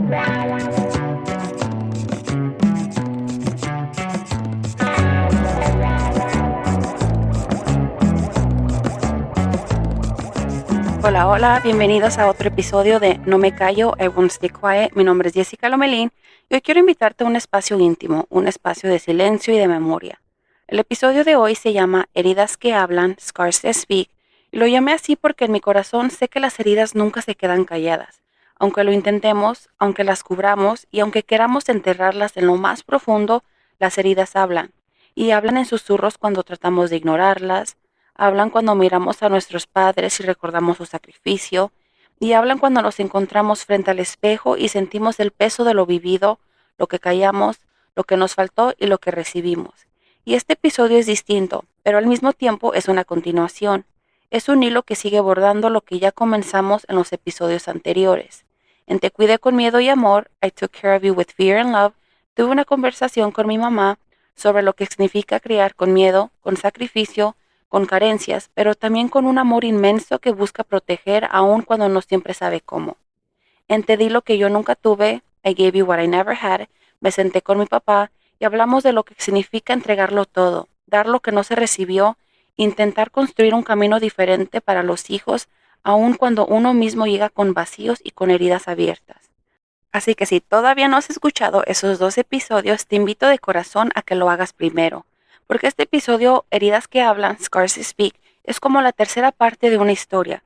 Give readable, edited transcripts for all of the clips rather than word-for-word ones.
Hola, hola, bienvenidos a otro episodio de No me callo, I won't stay quiet. Mi nombre es Jessica Lomelín y hoy quiero invitarte a un espacio íntimo, un espacio de silencio y de memoria. El episodio de hoy se llama Heridas que hablan, Scars that speak, y lo llamé así porque en mi corazón sé que las heridas nunca se quedan calladas. Aunque lo intentemos, aunque las cubramos y aunque queramos enterrarlas en lo más profundo, las heridas hablan. Y hablan en susurros cuando tratamos de ignorarlas, hablan cuando miramos a nuestros padres y recordamos su sacrificio, y hablan cuando nos encontramos frente al espejo y sentimos el peso de lo vivido, lo que callamos, lo que nos faltó y lo que recibimos. Y este episodio es distinto, pero al mismo tiempo es una continuación. Es un hilo que sigue bordando lo que ya comenzamos en los episodios anteriores. En Te cuidé con miedo y amor, I took care of you with fear and love, tuve una conversación con mi mamá sobre lo que significa criar con miedo, con sacrificio, con carencias, pero también con un amor inmenso que busca proteger aun cuando no siempre sabe cómo. En Te di lo que yo nunca tuve, I gave you what I never had, me senté con mi papá y hablamos de lo que significa entregarlo todo, dar lo que no se recibió, intentar construir un camino diferente para los hijos, aun cuando uno mismo llega con vacíos y con heridas abiertas. Así que si todavía no has escuchado esos 2 episodios, te invito de corazón a que lo hagas primero, porque este episodio, Heridas que hablan, Scars That Speak, es como la tercera parte de una historia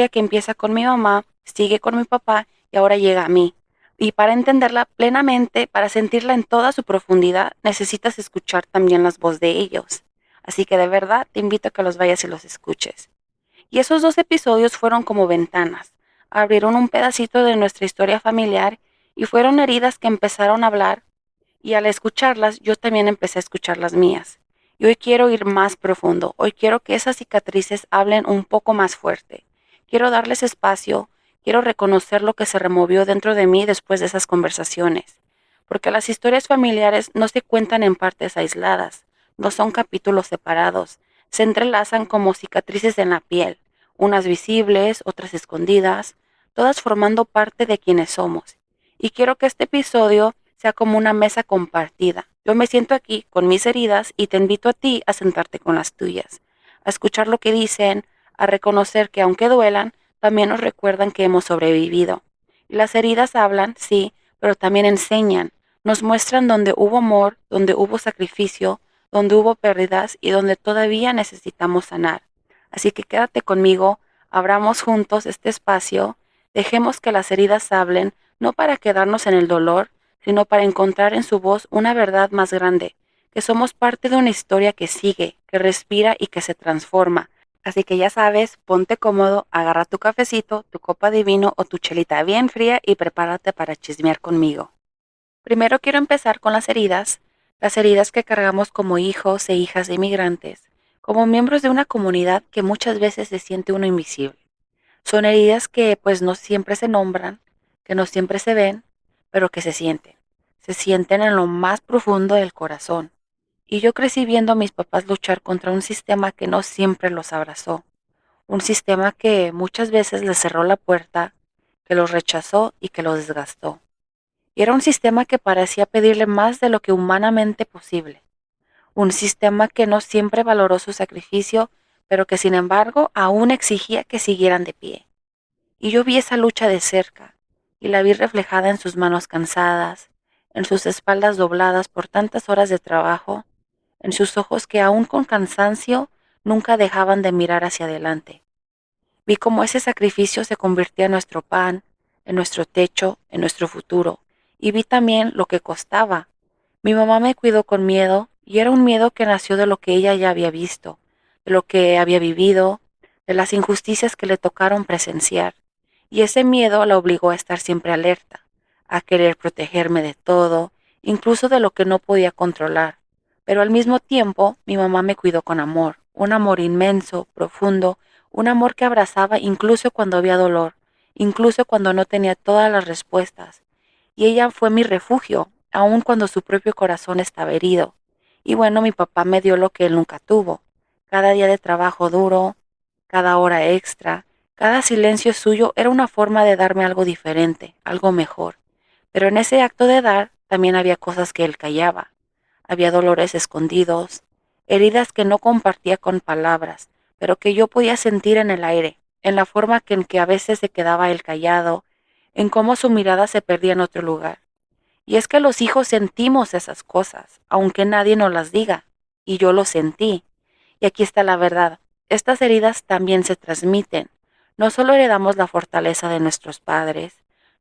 que empieza con mi mamá, sigue con mi papá y ahora llega a mí. Y para entenderla plenamente, para sentirla en toda su profundidad, necesitas escuchar también las voces de ellos. Así que de verdad te invito a que los vayas y los escuches. Y esos 2 episodios fueron como ventanas, abrieron un pedacito de nuestra historia familiar y fueron heridas que empezaron a hablar y al escucharlas yo también empecé a escuchar las mías. Y hoy quiero ir más profundo, hoy quiero que esas cicatrices hablen un poco más fuerte. Quiero darles espacio, quiero reconocer lo que se removió dentro de mí después de esas conversaciones. Porque las historias familiares no se cuentan en partes aisladas, no son capítulos separados, se entrelazan como cicatrices en la piel, unas visibles, otras escondidas, todas formando parte de quienes somos. Y quiero que este episodio sea como una mesa compartida. Yo me siento aquí con mis heridas y te invito a ti a sentarte con las tuyas, a escuchar lo que dicen, a reconocer que aunque duelan, también nos recuerdan que hemos sobrevivido. Y las heridas hablan, sí, pero también enseñan, nos muestran donde hubo amor, donde hubo sacrificio, donde hubo pérdidas y donde todavía necesitamos sanar. Así que quédate conmigo, abramos juntos este espacio, dejemos que las heridas hablen, no para quedarnos en el dolor, sino para encontrar en su voz una verdad más grande, que somos parte de una historia que sigue, que respira y que se transforma. Así que ya sabes, ponte cómodo, agarra tu cafecito, tu copa de vino o tu chelita bien fría y prepárate para chismear conmigo. Primero quiero empezar con las heridas que cargamos como hijos e hijas de inmigrantes, como miembros de una comunidad que muchas veces se siente uno invisible. Son heridas que pues no siempre se nombran, que no siempre se ven, pero que se sienten. Se sienten en lo más profundo del corazón. Y yo crecí viendo a mis papás luchar contra un sistema que no siempre los abrazó, un sistema que muchas veces les cerró la puerta, que los rechazó y que los desgastó. Y era un sistema que parecía pedirle más de lo que humanamente posible, un sistema que no siempre valoró su sacrificio, pero que sin embargo aún exigía que siguieran de pie. Y yo vi esa lucha de cerca, y la vi reflejada en sus manos cansadas, en sus espaldas dobladas por tantas horas de trabajo, en sus ojos que aún con cansancio nunca dejaban de mirar hacia adelante. Vi cómo ese sacrificio se convertía en nuestro pan, en nuestro techo, en nuestro futuro, y vi también lo que costaba. Mi mamá me cuidó con miedo, y era un miedo que nació de lo que ella ya había visto, de lo que había vivido, de las injusticias que le tocaron presenciar. Y ese miedo la obligó a estar siempre alerta, a querer protegerme de todo, incluso de lo que no podía controlar. Pero al mismo tiempo, mi mamá me cuidó con amor, un amor inmenso, profundo, un amor que abrazaba incluso cuando había dolor, incluso cuando no tenía todas las respuestas. Y ella fue mi refugio, aun cuando su propio corazón estaba herido. Y bueno, mi papá me dio lo que él nunca tuvo. Cada día de trabajo duro, cada hora extra, cada silencio suyo era una forma de darme algo diferente, algo mejor. Pero en ese acto de dar también había cosas que él callaba. Había dolores escondidos, heridas que no compartía con palabras, pero que yo podía sentir en el aire, en la forma en que a veces se quedaba él callado, en cómo su mirada se perdía en otro lugar. Y es que los hijos sentimos esas cosas, aunque nadie nos las diga, y yo lo sentí. Y aquí está la verdad, estas heridas también se transmiten. No solo heredamos la fortaleza de nuestros padres,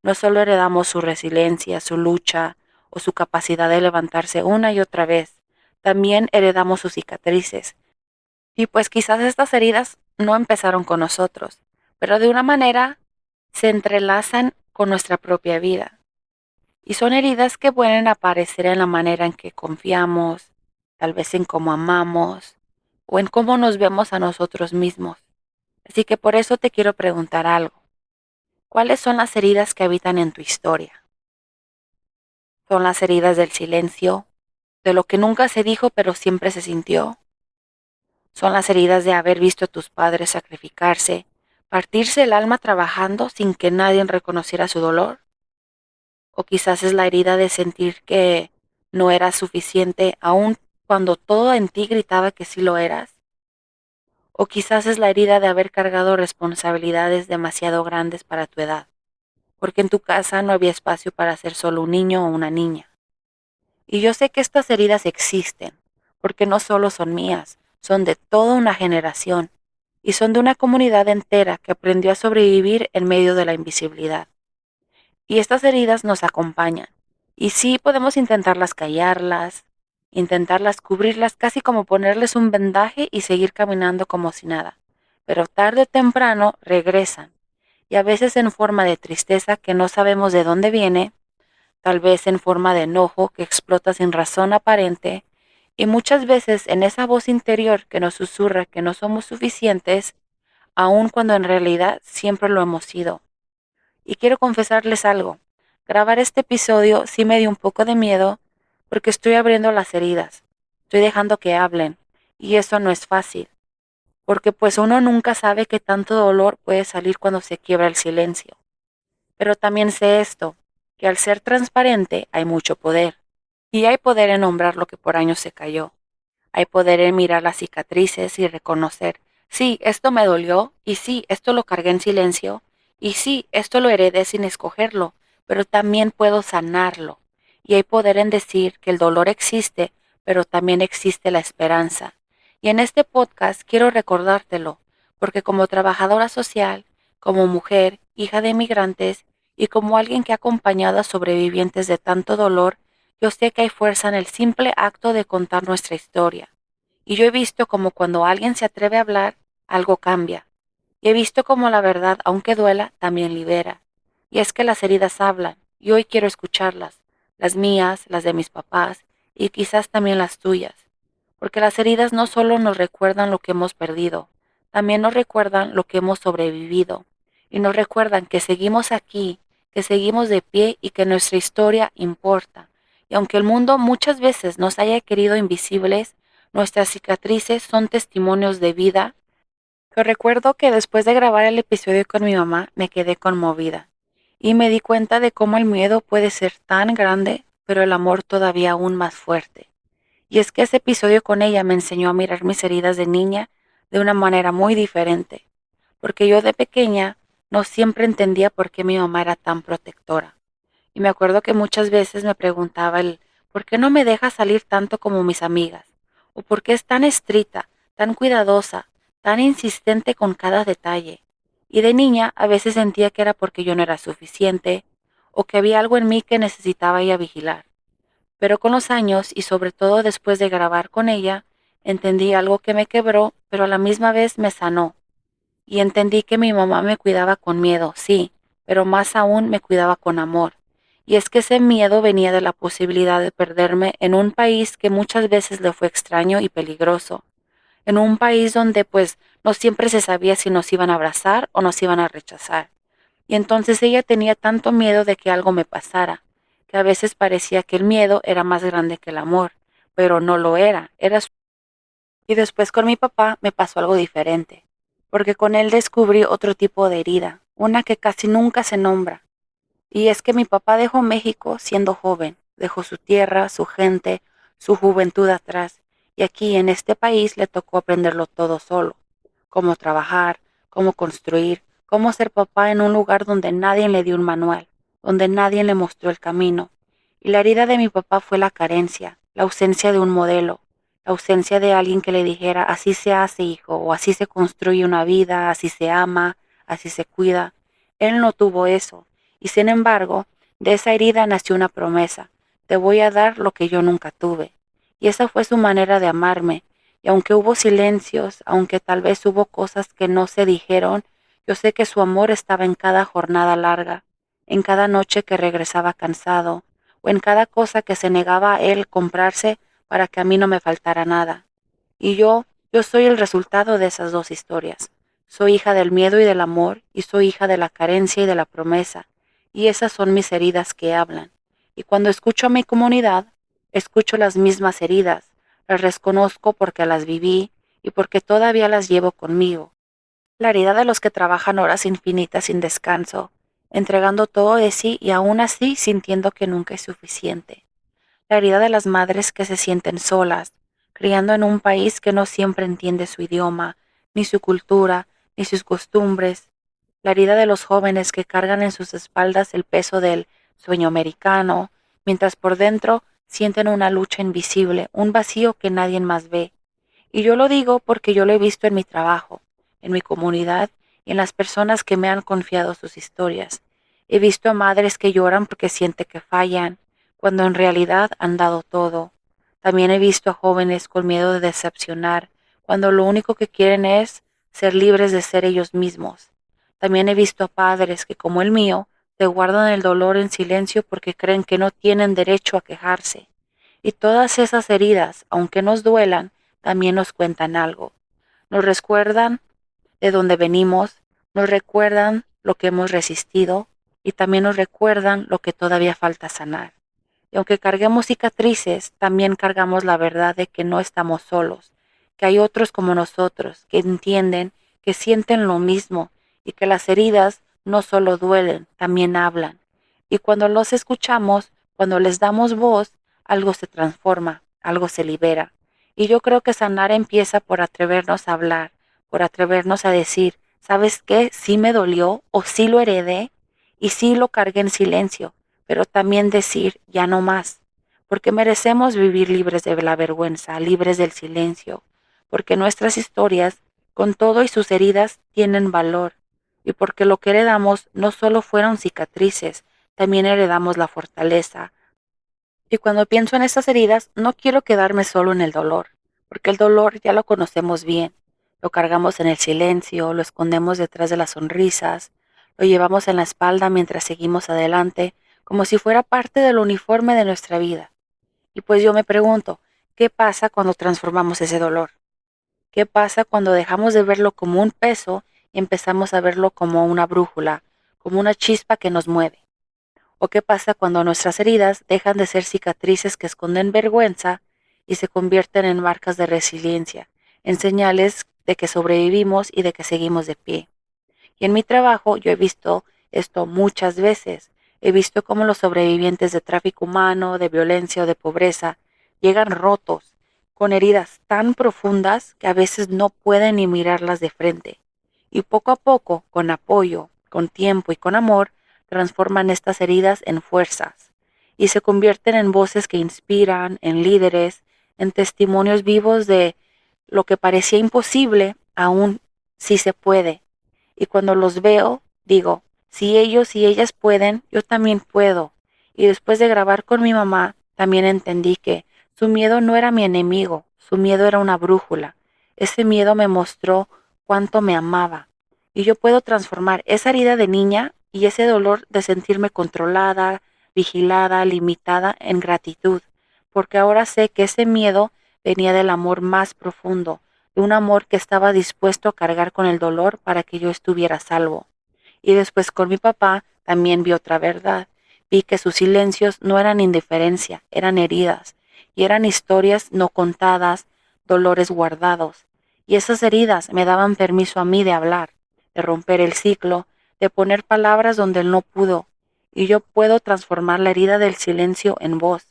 no solo heredamos su resiliencia, su lucha o su capacidad de levantarse una y otra vez, también heredamos sus cicatrices. Y pues quizás estas heridas no empezaron con nosotros, pero de una manera se entrelazan con nuestra propia vida. Y son heridas que pueden aparecer en la manera en que confiamos, tal vez en cómo amamos o en cómo nos vemos a nosotros mismos. Así que por eso te quiero preguntar algo. ¿Cuáles son las heridas que habitan en tu historia? ¿Son las heridas del silencio, de lo que nunca se dijo pero siempre se sintió? ¿Son las heridas de haber visto a tus padres sacrificarse, partirse el alma trabajando sin que nadie reconociera su dolor? O quizás es la herida de sentir que no eras suficiente aun cuando todo en ti gritaba que sí lo eras. O quizás es la herida de haber cargado responsabilidades demasiado grandes para tu edad, porque en tu casa no había espacio para ser solo un niño o una niña. Y yo sé que estas heridas existen, porque no solo son mías, son de toda una generación, y son de una comunidad entera que aprendió a sobrevivir en medio de la invisibilidad. Y estas heridas nos acompañan. Y sí podemos intentarlas callarlas, intentarlas cubrirlas casi como ponerles un vendaje y seguir caminando como si nada. Pero tarde o temprano regresan. Y a veces en forma de tristeza que no sabemos de dónde viene, tal vez en forma de enojo que explota sin razón aparente, y muchas veces en esa voz interior que nos susurra que no somos suficientes, aun cuando en realidad siempre lo hemos sido. Y quiero confesarles algo. Grabar este episodio sí me dio un poco de miedo porque estoy abriendo las heridas. Estoy dejando que hablen. Y eso no es fácil. Porque pues uno nunca sabe qué tanto dolor puede salir cuando se quiebra el silencio. Pero también sé esto, que al ser transparente hay mucho poder. Y hay poder en nombrar lo que por años se cayó. Hay poder en mirar las cicatrices y reconocer, sí, esto me dolió, y sí, esto lo cargué en silencio, y sí, esto lo heredé sin escogerlo, pero también puedo sanarlo. Y hay poder en decir que el dolor existe, pero también existe la esperanza. Y en este podcast quiero recordártelo, porque como trabajadora social, como mujer, hija de migrantes, y como alguien que ha acompañado a sobrevivientes de tanto dolor, yo sé que hay fuerza en el simple acto de contar nuestra historia. Y yo he visto como cuando alguien se atreve a hablar, algo cambia. Y he visto como la verdad, aunque duela, también libera. Y es que las heridas hablan, y hoy quiero escucharlas, las mías, las de mis papás, y quizás también las tuyas. Porque las heridas no solo nos recuerdan lo que hemos perdido, también nos recuerdan lo que hemos sobrevivido. Y nos recuerdan que seguimos aquí, que seguimos de pie y que nuestra historia importa. Y aunque el mundo muchas veces nos haya querido invisibles, nuestras cicatrices son testimonios de vida. Yo recuerdo que después de grabar el episodio con mi mamá me quedé conmovida y me di cuenta de cómo el miedo puede ser tan grande, pero el amor todavía aún más fuerte. Y es que ese episodio con ella me enseñó a mirar mis heridas de niña de una manera muy diferente, porque yo de pequeña no siempre entendía por qué mi mamá era tan protectora. Y me acuerdo que muchas veces me preguntaba ¿por qué no me deja salir tanto como mis amigas? ¿O por qué es tan estricta, tan cuidadosa, tan insistente con cada detalle? Y de niña a veces sentía que era porque yo no era suficiente o que había algo en mí que necesitaba ella vigilar. Pero con los años y sobre todo después de grabar con ella, entendí algo que me quebró, pero a la misma vez me sanó. Y entendí que mi mamá me cuidaba con miedo, sí, pero más aún me cuidaba con amor. Y es que ese miedo venía de la posibilidad de perderme en un país que muchas veces le fue extraño y peligroso. En un país donde pues no siempre se sabía si nos iban a abrazar o nos iban a rechazar. Y entonces ella tenía tanto miedo de que algo me pasara, que a veces parecía que el miedo era más grande que el amor, pero no lo era, y después con mi papá me pasó algo diferente, porque con él descubrí otro tipo de herida, una que casi nunca se nombra, Y es que mi papá dejó México siendo joven, dejó su tierra, su gente, su juventud atrás, y aquí en este país le tocó aprenderlo todo solo, cómo trabajar, cómo construir, cómo ser papá en un lugar donde nadie le dio un manual, donde nadie le mostró el camino. Y la herida de mi papá fue la carencia, la ausencia de un modelo, la ausencia de alguien que le dijera así se hace, hijo, o así se construye una vida, así se ama, así se cuida. Él no tuvo eso, y sin embargo, de esa herida nació una promesa: te voy a dar lo que yo nunca tuve. Y esa fue su manera de amarme, y aunque hubo silencios, aunque tal vez hubo cosas que no se dijeron, yo sé que su amor estaba en cada jornada larga, en cada noche que regresaba cansado, o en cada cosa que se negaba a él comprarse para que a mí no me faltara nada. Y yo soy el resultado de esas dos historias. Soy hija del miedo y del amor, y soy hija de la carencia y de la promesa, y esas son mis heridas que hablan. Y cuando escucho a mi comunidad, escucho las mismas heridas, las reconozco porque las viví y porque todavía las llevo conmigo. La herida de los que trabajan horas infinitas sin descanso, entregando todo de sí y aún así sintiendo que nunca es suficiente. La herida de las madres que se sienten solas, criando en un país que no siempre entiende su idioma, ni su cultura, ni sus costumbres. La herida de los jóvenes que cargan en sus espaldas el peso del sueño americano, mientras por dentro sienten una lucha invisible, un vacío que nadie más ve. Y yo lo digo porque yo lo he visto en mi trabajo, en mi comunidad y en las personas que me han confiado sus historias. He visto a madres que lloran porque sienten que fallan, cuando en realidad han dado todo. También he visto a jóvenes con miedo de decepcionar, cuando lo único que quieren es ser libres de ser ellos mismos. También he visto a padres que, como el mío, se guardan el dolor en silencio porque creen que no tienen derecho a quejarse. Y todas esas heridas, aunque nos duelan, también nos cuentan algo. Nos recuerdan de dónde venimos, nos recuerdan lo que hemos resistido y también nos recuerdan lo que todavía falta sanar. Y aunque carguemos cicatrices, también cargamos la verdad de que no estamos solos, que hay otros como nosotros, que entienden, que sienten lo mismo y que las heridas no solo duelen, también hablan. Y cuando los escuchamos, cuando les damos voz, algo se transforma, algo se libera. Y yo creo que sanar empieza por atrevernos a hablar, por atrevernos a decir, ¿sabes qué? Sí me dolió o sí lo heredé y sí lo cargué en silencio, pero también decir, ya no más, porque merecemos vivir libres de la vergüenza, libres del silencio, porque nuestras historias, con todo y sus heridas, tienen valor, y porque lo que heredamos no solo fueron cicatrices, también heredamos la fortaleza. Y cuando pienso en estas heridas, no quiero quedarme solo en el dolor, porque el dolor ya lo conocemos bien. Lo cargamos en el silencio, lo escondemos detrás de las sonrisas, lo llevamos en la espalda mientras seguimos adelante, como si fuera parte del uniforme de nuestra vida. Y pues yo me pregunto, ¿qué pasa cuando transformamos ese dolor? ¿Qué pasa cuando dejamos de verlo como un peso y empezamos a verlo como una brújula, como una chispa que nos mueve? ¿O qué pasa cuando nuestras heridas dejan de ser cicatrices que esconden vergüenza y se convierten en marcas de resiliencia, en señales de que sobrevivimos y de que seguimos de pie? Y en mi trabajo yo he visto esto muchas veces. He visto cómo los sobrevivientes de tráfico humano, de violencia o de pobreza llegan rotos, con heridas tan profundas que a veces no pueden ni mirarlas de frente. Y poco a poco, con apoyo, con tiempo y con amor, transforman estas heridas en fuerzas y se convierten en voces que inspiran, en líderes, en testimonios vivos de lo que parecía imposible, aún sí se puede. Y cuando los veo, digo, si ellos y ellas pueden, yo también puedo. Y después de grabar con mi mamá, también entendí que su miedo no era mi enemigo, su miedo era una brújula. Ese miedo me mostró cuánto me amaba. Y yo puedo transformar esa herida de niña y ese dolor de sentirme controlada, vigilada, limitada en gratitud, porque ahora sé que ese miedo venía del amor más profundo, de un amor que estaba dispuesto a cargar con el dolor para que yo estuviera a salvo. Y después con mi papá también vi otra verdad. Vi que sus silencios no eran indiferencia, eran heridas, y eran historias no contadas, dolores guardados. Y esas heridas me daban permiso a mí de hablar, de romper el ciclo, de poner palabras donde él no pudo. y yo puedo transformar la herida del silencio en voz.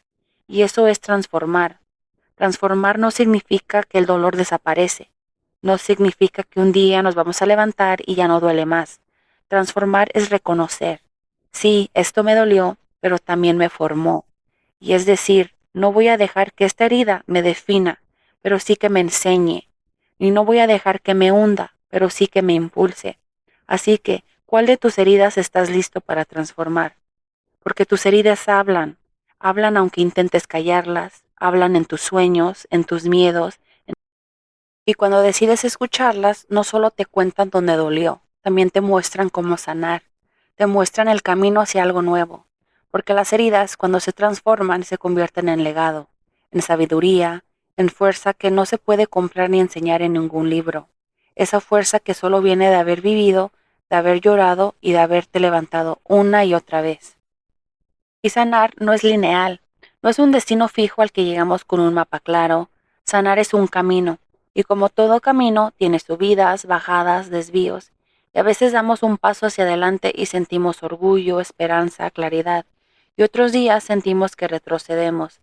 Y eso es transformar. Transformar no significa que el dolor desaparece. No significa que un día nos vamos a levantar y ya no duele más. Transformar es reconocer. Sí, esto me dolió, pero también me formó. Y es decir, no voy a dejar que esta herida me defina, pero sí que me enseñe. Y no voy a dejar que me hunda, pero sí que me impulse. Así que, ¿cuál de tus heridas estás listo para transformar? Porque tus heridas hablan, hablan aunque intentes callarlas, hablan en tus sueños, en tus miedos, y cuando decides escucharlas, no solo te cuentan dónde dolió, también te muestran cómo sanar, te muestran el camino hacia algo nuevo, porque las heridas cuando se transforman se convierten en legado, en sabiduría, en fuerza que no se puede comprar ni enseñar en ningún libro, esa fuerza que solo viene de haber vivido, de haber llorado y de haberte levantado una y otra vez. Y sanar no es lineal, no es un destino fijo al que llegamos con un mapa claro. Sanar es un camino, y como todo camino tiene subidas, bajadas, desvíos, y a veces damos un paso hacia adelante y sentimos orgullo, esperanza, claridad, y otros días sentimos que retrocedemos,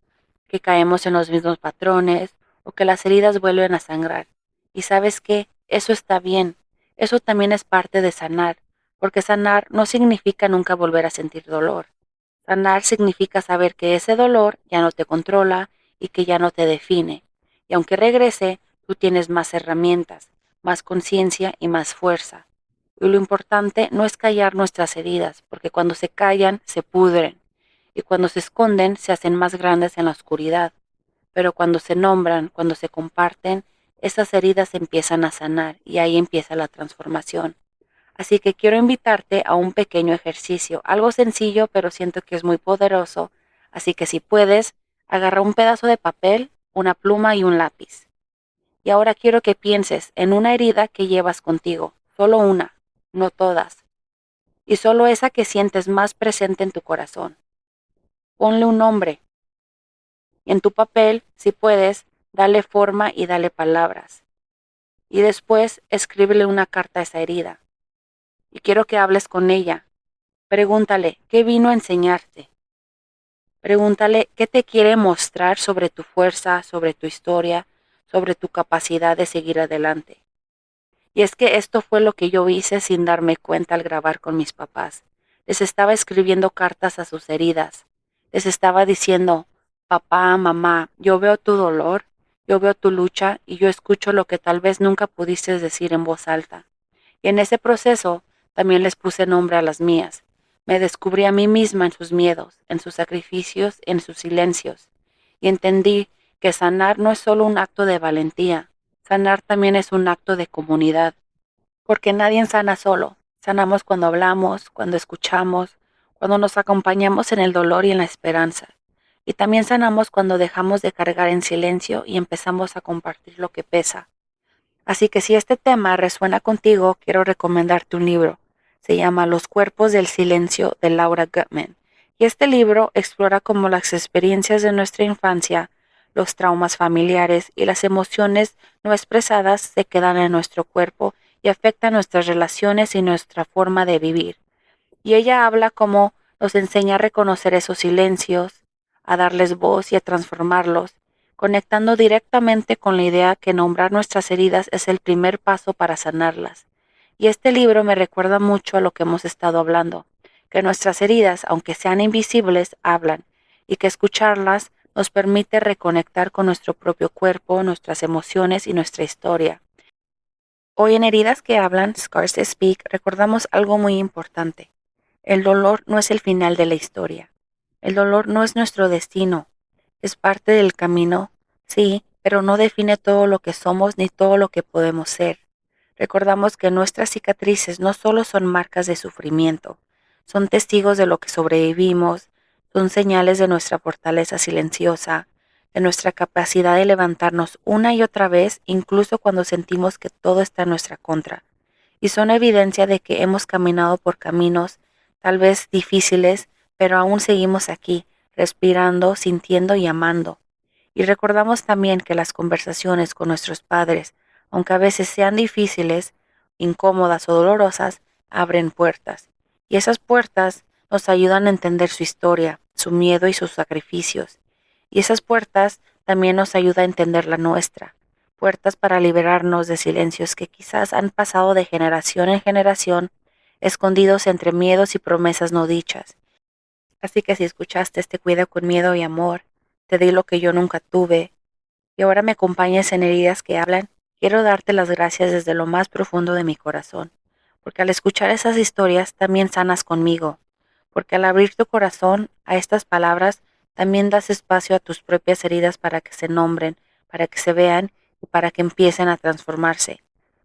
que caemos en los mismos patrones, o que las heridas vuelven a sangrar. Y sabes qué, eso está bien, eso también es parte de sanar, porque sanar no significa nunca volver a sentir dolor. Sanar significa saber que ese dolor ya no te controla y que ya no te define. Y aunque regrese, tú tienes más herramientas, más conciencia y más fuerza. Y lo importante no es callar nuestras heridas, porque cuando se callan, se pudren. Y cuando se esconden, se hacen más grandes en la oscuridad. Pero cuando se nombran, cuando se comparten, esas heridas empiezan a sanar y ahí empieza la transformación. Así que quiero invitarte a un pequeño ejercicio, algo sencillo, pero siento que es muy poderoso. Así que si puedes, agarra un pedazo de papel, una pluma y un lápiz. Y ahora quiero que pienses en una herida que llevas contigo, solo una, no todas, y solo esa que sientes más presente en tu corazón. Ponle un nombre. Y en tu papel, si puedes, dale forma y dale palabras. Y después escríbele una carta a esa herida. Y quiero que hables con ella. Pregúntale, ¿qué vino a enseñarte? Pregúntale, ¿qué te quiere mostrar sobre tu fuerza, sobre tu historia, sobre tu capacidad de seguir adelante? Y es que esto fue lo que yo hice sin darme cuenta al grabar con mis papás. Les estaba escribiendo cartas a sus heridas. Les estaba diciendo, papá, mamá, yo veo tu dolor, yo veo tu lucha y yo escucho lo que tal vez nunca pudiste decir en voz alta. Y en ese proceso también les puse nombre a las mías. Me descubrí a mí misma en sus miedos, en sus sacrificios, en sus silencios. Y entendí que sanar no es solo un acto de valentía, sanar también es un acto de comunidad. Porque nadie sana solo. Sanamos cuando hablamos, cuando escuchamos, cuando nos acompañamos en el dolor y en la esperanza. Y también sanamos cuando dejamos de cargar en silencio y empezamos a compartir lo que pesa. Así que si este tema resuena contigo, quiero recomendarte un libro. Se llama Los cuerpos del silencio de Laura Gutman. Y este libro explora cómo las experiencias de nuestra infancia, los traumas familiares y las emociones no expresadas se quedan en nuestro cuerpo y afectan nuestras relaciones y nuestra forma de vivir. Y ella habla cómo nos enseña a reconocer esos silencios, a darles voz y a transformarlos, conectando directamente con la idea que nombrar nuestras heridas es el primer paso para sanarlas. Y este libro me recuerda mucho a lo que hemos estado hablando, que nuestras heridas, aunque sean invisibles, hablan, y que escucharlas nos permite reconectar con nuestro propio cuerpo, nuestras emociones y nuestra historia. Hoy en Heridas que Hablan, Scars That Speak, recordamos algo muy importante. El dolor no es el final de la historia. El dolor no es nuestro destino. Es parte del camino, sí, pero no define todo lo que somos ni todo lo que podemos ser. Recordamos que nuestras cicatrices no solo son marcas de sufrimiento, son testigos de lo que sobrevivimos, son señales de nuestra fortaleza silenciosa, de nuestra capacidad de levantarnos una y otra vez, incluso cuando sentimos que todo está en nuestra contra, y son evidencia de que hemos caminado por caminos tal vez difíciles, pero aún seguimos aquí, respirando, sintiendo y amando. Y recordamos también que las conversaciones con nuestros padres, aunque a veces sean difíciles, incómodas o dolorosas, abren puertas. Y esas puertas nos ayudan a entender su historia, su miedo y sus sacrificios. Y esas puertas también nos ayudan a entender la nuestra, puertas para liberarnos de silencios que quizás han pasado de generación en generación, escondidos entre miedos y promesas no dichas. Así que si escuchaste este cuida con miedo y amor, te di lo que yo nunca tuve, y ahora me acompañas en heridas que hablan, quiero darte las gracias desde lo más profundo de mi corazón, porque al escuchar esas historias también sanas conmigo, porque al abrir tu corazón a estas palabras también das espacio a tus propias heridas para que se nombren, para que se vean y para que empiecen a transformarse,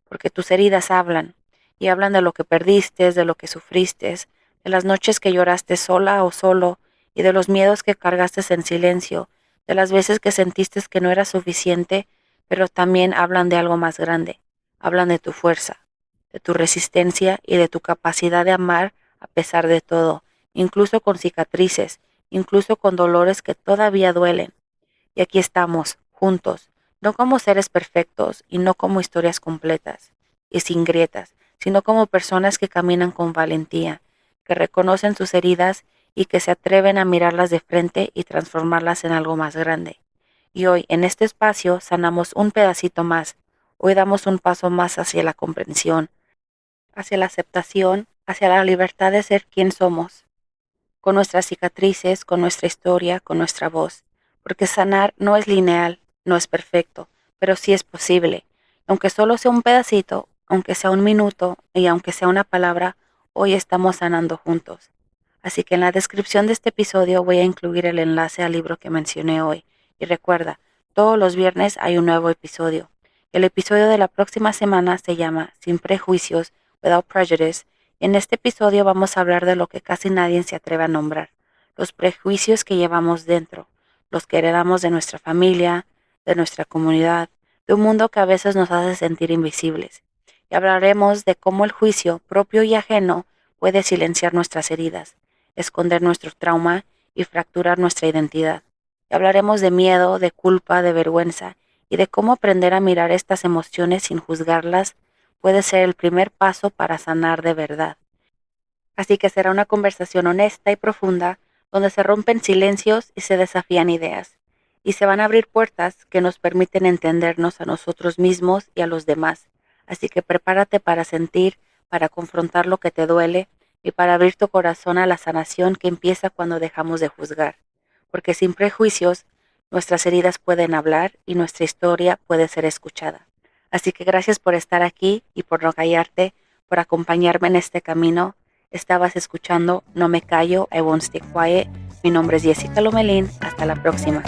porque tus heridas hablan, y hablan de lo que perdiste, de lo que sufriste, de las noches que lloraste sola o solo, y de los miedos que cargaste en silencio, de las veces que sentiste que no era suficiente, pero también hablan de algo más grande, hablan de tu fuerza, de tu resistencia y de tu capacidad de amar a pesar de todo, incluso con cicatrices, incluso con dolores que todavía duelen. Y aquí estamos, juntos, no como seres perfectos y no como historias completas y sin grietas, sino como personas que caminan con valentía, que reconocen sus heridas y que se atreven a mirarlas de frente y transformarlas en algo más grande. Y hoy, en este espacio, sanamos un pedacito más. Hoy damos un paso más hacia la comprensión, hacia la aceptación, hacia la libertad de ser quien somos, con nuestras cicatrices, con nuestra historia, con nuestra voz, porque sanar no es lineal, no es perfecto, pero sí es posible. Aunque solo sea un pedacito, aunque sea un minuto y aunque sea una palabra, hoy estamos sanando juntos. Así que en la descripción de este episodio voy a incluir el enlace al libro que mencioné hoy. Y recuerda, todos los viernes hay un nuevo episodio. El episodio de la próxima semana se llama Sin prejuicios, Without Prejudice. En este episodio vamos a hablar de lo que casi nadie se atreve a nombrar, los prejuicios que llevamos dentro, los que heredamos de nuestra familia, de nuestra comunidad, de un mundo que a veces nos hace sentir invisibles. Y hablaremos de cómo el juicio propio y ajeno puede silenciar nuestras heridas, esconder nuestro trauma y fracturar nuestra identidad. Y hablaremos de miedo, de culpa, de vergüenza y de cómo aprender a mirar estas emociones sin juzgarlas puede ser el primer paso para sanar de verdad. Así que será una conversación honesta y profunda donde se rompen silencios y se desafían ideas. Y se van a abrir puertas que nos permiten entendernos a nosotros mismos y a los demás. Así que prepárate para sentir, para confrontar lo que te duele y para abrir tu corazón a la sanación que empieza cuando dejamos de juzgar. Porque sin prejuicios, nuestras heridas pueden hablar y nuestra historia puede ser escuchada. Así que gracias por estar aquí y por no callarte, por acompañarme en este camino. Estabas escuchando No Me Callo, I Won't Stay Quiet. Mi nombre es Jessica Lomelín. Hasta la próxima.